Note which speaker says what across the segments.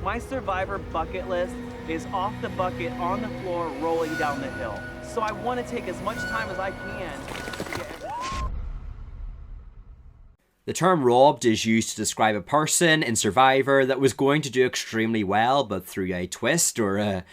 Speaker 1: My Survivor bucket list is off the bucket, on the floor, rolling down the hill. So I want to take as much time as I can to get everything.
Speaker 2: The term robbed is used to describe a person in Survivor that was going to do extremely well, but through a twist or a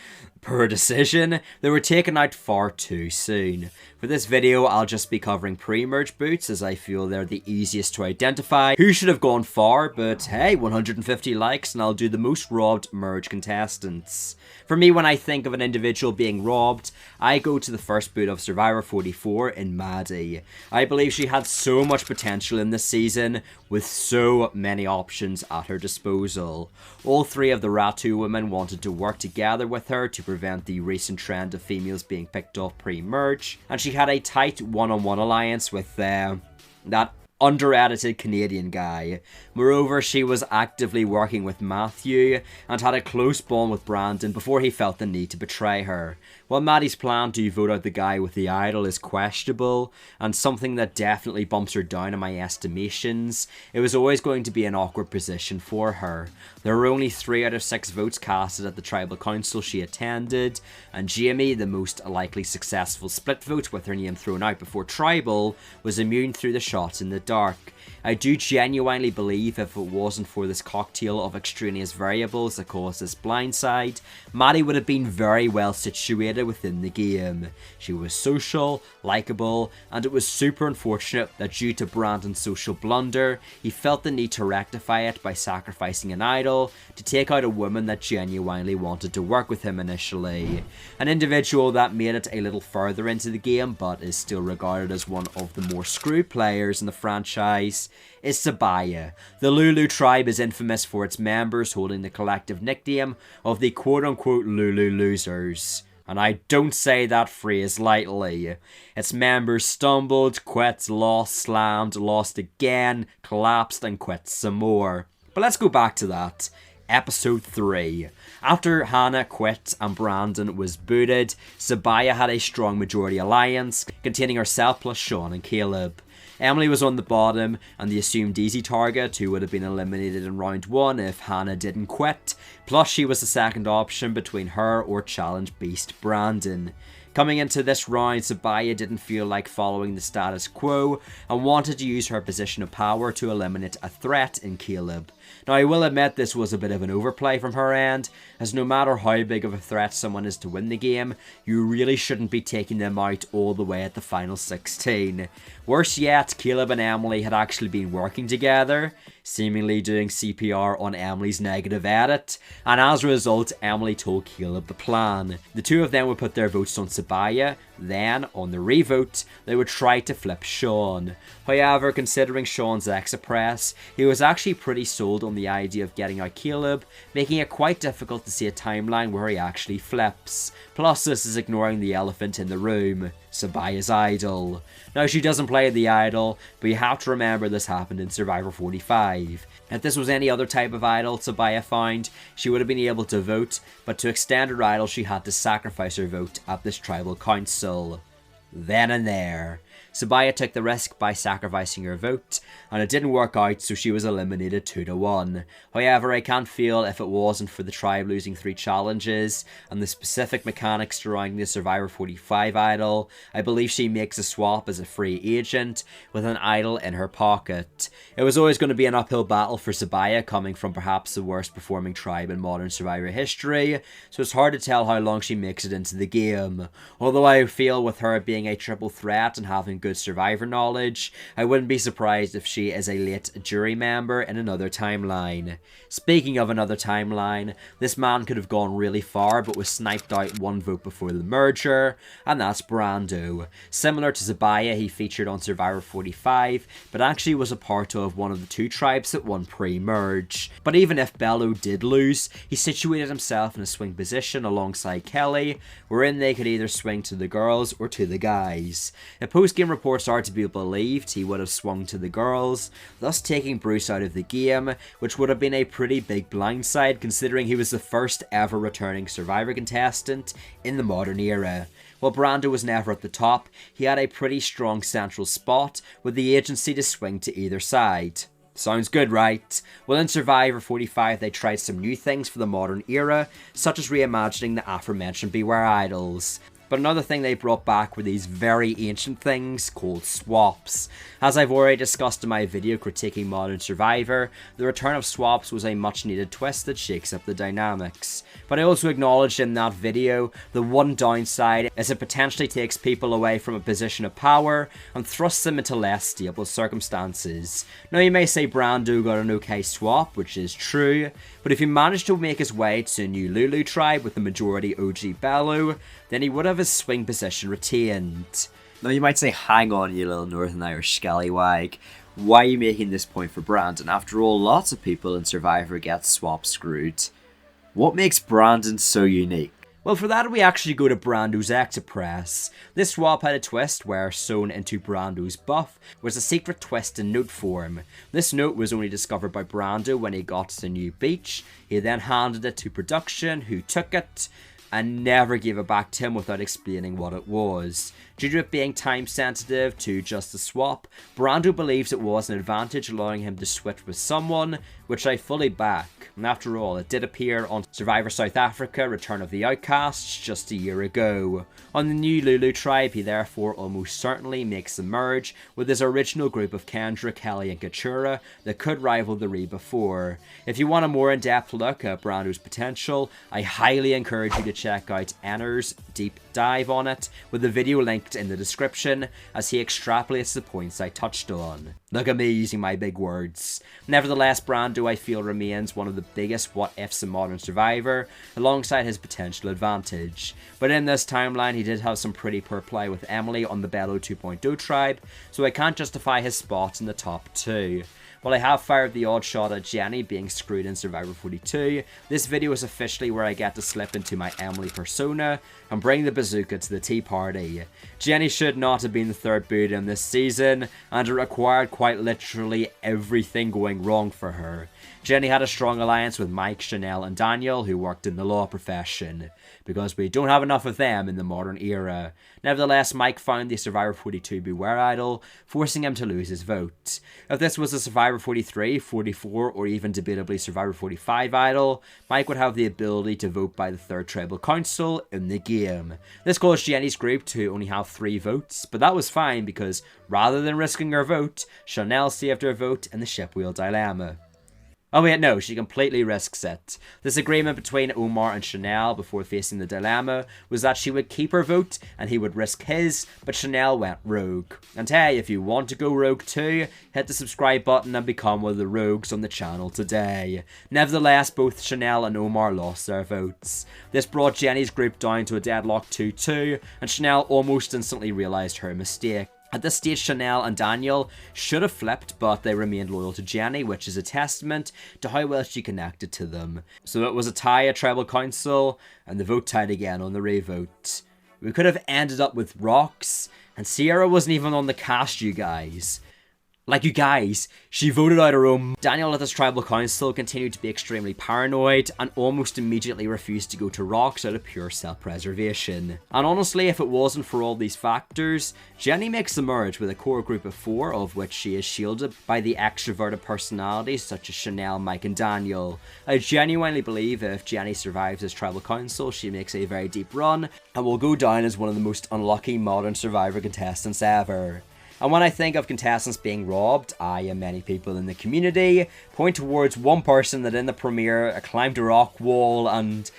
Speaker 2: poor decision, they were taken out far too soon. For this video, I'll just be covering pre-merge boots, as I feel they're the easiest to identify who should have gone far, but hey, 150 likes and I'll do the most robbed merge contestants. For me, when I think of an individual being robbed, I go to the first boot of Survivor 44 in Maddy. I believe she had so much potential in this season, with so many options at her disposal. All three of the Ratu women wanted to work together with her to prevent the recent trend of females being picked off pre-merge, and she had a tight one-on-one alliance with that under-edited Canadian guy. Moreover, she was actively working with Matthew and had a close bond with Brandon before he felt the need to betray her. While Maddy's plan to vote out the guy with the idol is questionable and something that definitely bumps her down in my estimations, it was always going to be an awkward position for her. There were only 3 out of 6 votes casted at the tribal council she attended, and Jamie, the most likely successful split vote with her name thrown out before tribal, was immune through the shots in the dark. I do genuinely believe if it wasn't for this cocktail of extraneous variables that caused this blindside, Maddy would have been very well situated within the game. She was social, likeable, and it was super unfortunate that due to Brandon's social blunder, he felt the need to rectify it by sacrificing an idol to take out a woman that genuinely wanted to work with him initially. An individual that made it a little further into the game but is still regarded as one of the more screwed players in the franchise is Sabiyah. The Lulu tribe is infamous for its members holding the collective nickname of the quote-unquote Lulu losers. And I don't say that phrase lightly. Its members stumbled, quit, lost, slammed, lost again, collapsed and quit some more. But let's go back to that. Episode 3. After Hannah quit and Brandon was booted, Sabiyah had a strong majority alliance containing herself plus Sean and Caleb. Emily was on the bottom and the assumed easy target who would have been eliminated in round 1 if Hannah didn't quit, plus she was the second option between her or challenge beast Brandon. Coming into this round, Sabiyah didn't feel like following the status quo and wanted to use her position of power to eliminate a threat in Caleb. Now, I will admit this was a bit of an overplay from her end, as no matter how big of a threat someone is to win the game, you really shouldn't be taking them out all the way at the final 16. Worse yet, Caleb and Emily had actually been working together, seemingly doing CPR on Emily's negative edit, and as a result, Emily told Caleb the plan. The two of them would put their votes on Sabiyah, then, on the revote, they would try to flip Sean. However, considering Sean's exit press, he was actually pretty sold on the idea of getting out Caleb, making it quite difficult to see a timeline where he actually flips. Plus, this is ignoring the elephant in the room, Sabiyah's idol. Now, she doesn't play the idol, but you have to remember this happened in Survivor 45. If this was any other type of idol Sabiyah found, she would have been able to vote, but to extend her idol she had to sacrifice her vote at this tribal council. Then and there, Sabiyah took the risk by sacrificing her vote, and it didn't work out, so she was eliminated 2-1. However, I can't feel if it wasn't for the tribe losing 3 challenges and the specific mechanics surrounding the Survivor 45 idol, I believe she makes a swap as a free agent with an idol in her pocket. It was always going to be an uphill battle for Sabiyah, coming from perhaps the worst performing tribe in modern Survivor history, so it's hard to tell how long she makes it into the game. Although I feel with her being a triple threat and having good Survivor knowledge, I wouldn't be surprised if she is a late jury member in another timeline. Speaking of another timeline, this man could have gone really far but was sniped out 1 vote before the merger, and that's Brando. Similar to Sabiyah, he featured on Survivor 45, but actually was a part of one of the 2 tribes that won pre-merge. But even if Bello did lose, he situated himself in a swing position alongside Kelly, wherein they could either swing to the girls or to the guys. If post-game reports are to be believed, he would have swung to the girls, thus taking Bruce out of the game, which would have been a pretty big blindside considering he was the first ever returning Survivor contestant in the modern era. While Brando was never at the top, he had a pretty strong central spot with the agency to swing to either side. Sounds good, right? Well, in Survivor 45, they tried some new things for the modern era, such as reimagining the aforementioned Beware idols. But another thing they brought back were these very ancient things called swaps. As I've already discussed in my video critiquing Modern Survivor, the return of swaps was a much needed twist that shakes up the dynamics. But I also acknowledged in that video the one downside is it potentially takes people away from a position of power and thrusts them into less stable circumstances. Now you may say Brando got an okay swap, which is true, but if he managed to make his way to a new Lulu tribe with the majority OG Bello, then he would have his swing position retained. Now you might say, hang on you little Northern Irish scallywag, why are you making this point for Brandon? After all, lots of people in Survivor get swap screwed. What makes Brandon so unique? Well, for that we actually go to Brando's Express. This swap had a twist where sewn into Brando's buff was a secret twist in note form. This note was only discovered by Brando when he got to the new beach. He then handed it to production, who took it and never gave it back to him without explaining what it was. Due to it being time sensitive to just a swap, Brando believes it was an advantage, allowing him to switch with someone, which I fully back. And after all, it did appear on Survivor South Africa Return of the Outcasts just a year ago. On the new Lulu tribe, he therefore almost certainly makes the merge with his original group of Kendra, Kelly and Katurah that could rival the Reba 4. If you want a more in-depth look at Brando's potential, I highly encourage you to check out ENRZ's deep dive on it, with the video linked in the description, as he extrapolates the points I touched on. Look at me using my big words. Nevertheless, Brando I feel remains one of the biggest what-ifs in Modern Survivor, alongside his potential advantage. But in this timeline he did have some pretty poor play with Emily on the Bello 2.0 tribe, so I can't justify his spot in the top 2. While I have fired the odd shot at Jenny being screwed in Survivor 42, this video is officially where I get to slip into my Emily persona and bring the bazooka to the tea party. Jenny should not have been the third boot in this season, and it required quite literally everything going wrong for her. Jenny had a strong alliance with Mike, Chanel and Daniel, who worked in the law profession, because we don't have enough of them in the modern era. Nevertheless, Mike found the Survivor 42 Beware idol, forcing him to lose his vote. If this was a Survivor 43, 44 or even debatably Survivor 45 idol, Mike would have the ability to vote by the third tribal council in the game. This caused Jenny's group to only have 3 votes, but that was fine because rather than risking her vote, Chanel saved her vote in the ship wheel dilemma. Oh wait, no, she completely risks it. This agreement between Omar and Chanel before facing the dilemma was that she would keep her vote and he would risk his, but Chanel went rogue. And hey, if you want to go rogue too, hit the subscribe button and become one of the rogues on the channel today. Nevertheless, both Chanel and Omar lost their votes. This brought Jenny's group down to a deadlock 2-2, and Chanel almost instantly realised her mistake. At this stage, Chanel and Daniel should have flipped, but they remained loyal to Jenny, which is a testament to how well she connected to them. So it was a tie at Tribal Council, and the vote tied again on the revote. We could have ended up with Rocks, and Sierra wasn't even on the cast, you guys. Like, you guys, she voted out her own. Daniel at this tribal council continued to be extremely paranoid and almost immediately refused to go to Rocks out of pure self-preservation. And honestly, if it wasn't for all these factors, Jenny makes the merge with a core group of 4, of which she is shielded by the extroverted personalities such as Chanel, Mike and Daniel. I genuinely believe if Jenny survives this tribal council, she makes a very deep run and will go down as one of the most unlucky modern Survivor contestants ever. And when I think of contestants being robbed, I and many people in the community point towards one person that in the premiere climbed a rock wall and,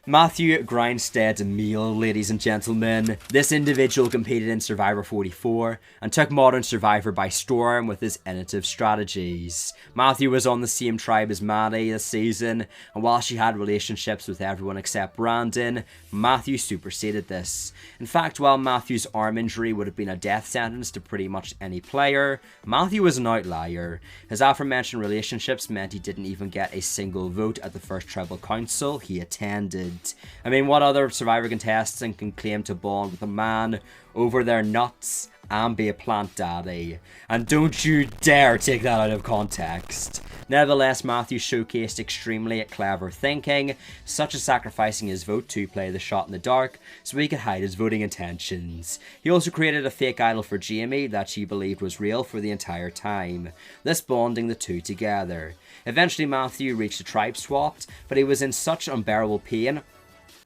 Speaker 2: Matthew Grindstead Mayle, ladies and gentlemen. This individual competed in Survivor 44 and took Modern Survivor by storm with his innovative strategies. Matthew was on the same tribe as Maddy this season, and while she had relationships with everyone except Brandon, Matthew superseded this. In fact, while Matthew's arm injury would have been a death sentence to pretty much any player, Matthew was an outlier. His aforementioned relationships meant he didn't even get a single vote at the first tribal council he attended. I mean, what other Survivor contestant can claim to bond with a man over their nuts and be a plant daddy. And don't you dare take that out of context. Nevertheless, Matthew showcased extremely clever thinking, such as sacrificing his vote to play the shot in the dark so he could hide his voting intentions. He also created a fake idol for Jamie that she believed was real for the entire time, thus bonding the two together. Eventually Matthew reached a tribe swap, but he was in such unbearable pain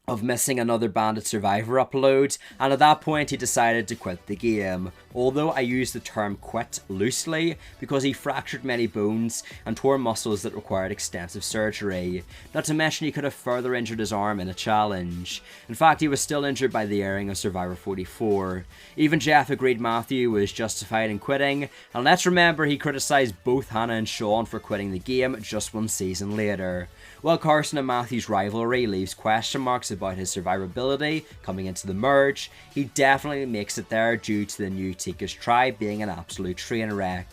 Speaker 2: of missing another Bandit Survivor upload, and at that point he decided to quit the game. Although I use the term quit loosely because he fractured many bones and tore muscles that required extensive surgery. Not to mention he could have further injured his arm in a challenge. In fact, he was still injured by the airing of Survivor 44. Even Jeff agreed Matthew was justified in quitting, and let's remember he criticised both Hannah and Sean for quitting the game just one season later. While Carson and Matthew's rivalry leaves question marks about his survivability coming into the merge, he definitely makes it there due to the new Tika's tribe being an absolute train wreck.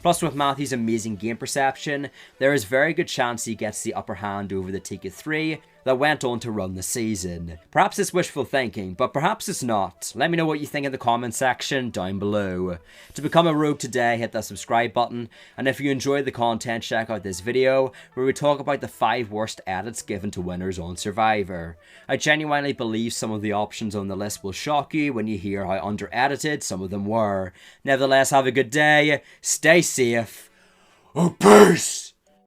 Speaker 2: Plus, with Matthew's amazing game perception, there is very good chance he gets the upper hand over the Tika 3 that went on to run the season. Perhaps it's wishful thinking, but perhaps it's not. Let me know what you think in the comment section down below. To become a rogue today, hit that subscribe button, and if you enjoyed the content, check out this video where we talk about the 5 worst edits given to winners on Survivor. I genuinely believe some of the options on the list will shock you when you hear how under-edited some of them were. Nevertheless, have a good day, stay safe, peace!